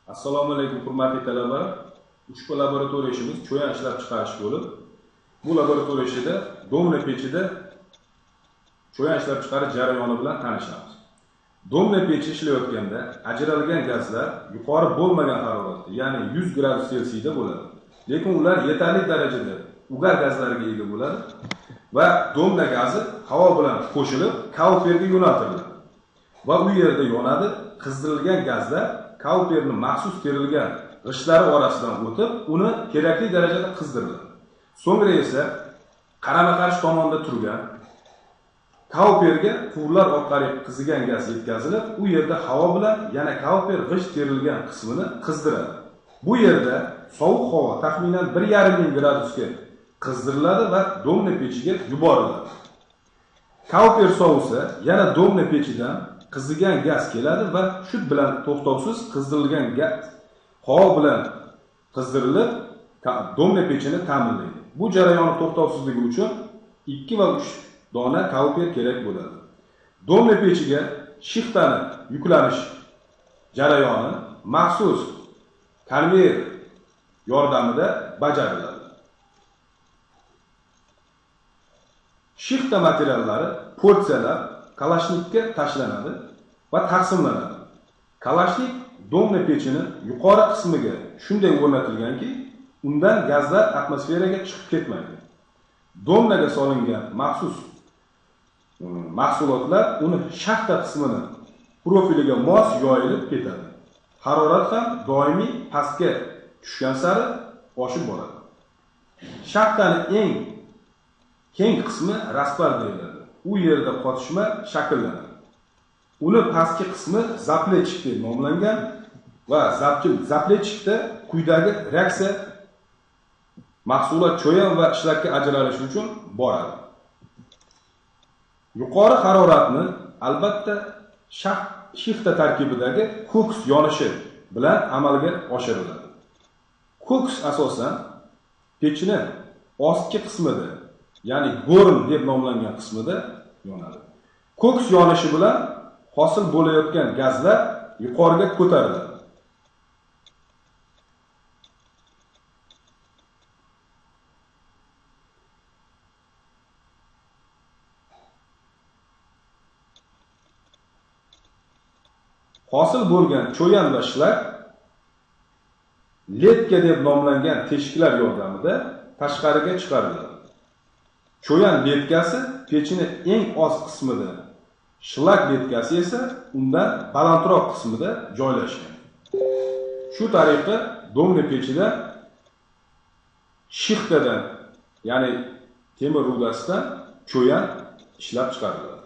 Assalomu alaykum hurmatli talabalar. Ushbu laboratoriya ishimiz cho'yan ishlab chiqarish bo'lib, bu laboratoriya ishida domna pechida cho'yan ishlab chiqarish jarayoni bilan tanishamiz. Domna pechi ishlayotganda ajralgan gazlar yuqori bo'lmagan haroratda, ya'ni 100 gradus Selsiyda bo'ladi. Lekin ular yetarli darajada ugar gazlarga ega bo'ladi va domna gazi havo bilan qo'shilib kauperga yo'naltiriladi. Va u yerda yonadi. Qizdirilgan gazlar kauperning maxsus terilgan g'ishtlari orasidan o'tib, uni kerakli darajada qizdiriladi. So'ngra esa qarama-qarshi tomonda turgan kauperga quvurlar orqali qizigan gaz yetkazilib, u yerda havo bilan yana kauper g'isht terilgan qismini qizdiradi. Bu yerda sovuq havo taxminan 1,5 gradusga qizdiriladi va domna pechiga yuboriladi. Kauper sovisa yana domna pechidan qizigan gaz keladi va shu bilan to'xtovsiz qizdirilgan gaz havo bilan qizdirilib domna pechini ta'minlaydi. Bu jarayonni to'xtovsizligi uchun 2 va 3 dona kauper kerak bo'ladi. Domna pechiga shixtani yuklanish jarayoni maxsus konveyer yordamida bajariladi. Shixta materiallari porsiyalar kalashnikka tashlanadi va taqsimlanadi. Kalashnik domna pechining yuqori qismiga shunday o'rnatilganki, undan gazlar atmosferaga chiqib ketmaydi. Domnaga solingan maxsus mahsulotlar uni shaxta qismini profiliga mos yoyilib ketadi. Harorat ham doimiy pastga tushgan sari oshib boradi. Shaxtaning eng keng qismi raspar deyiladi. U yerda qotishma shakllanadi. Uni pastki qismi zaplechik deb nomlangan va zaplechikda quyidagi reaksiya mahsulot cho'yan va ishlakka ajralishi uchun boradi. Yuqori haroratni albatta shixta tarkibidagi koks yonishi bilan amalga oshiriladi. Koks asosan pechni ostki qismida, ya'ni gorn deb nomlangan qismida yonadi. Koks yonishi bilan hosil bo'layotgan gazlar yuqoriga ko'tariladi. Hosil bo'lgan cho'yan va ishlak letka deb nomlangan teshiklar yordamida tashqariga chiqariladi. Cho'yan letkasi pechning eng ost qismida, shlak letkasi esa undan balandroq qismida joylashgan. Shu tariqa domna pechida shixtadan, ya'ni temir rudasidan cho'yan ishlab chiqariladi.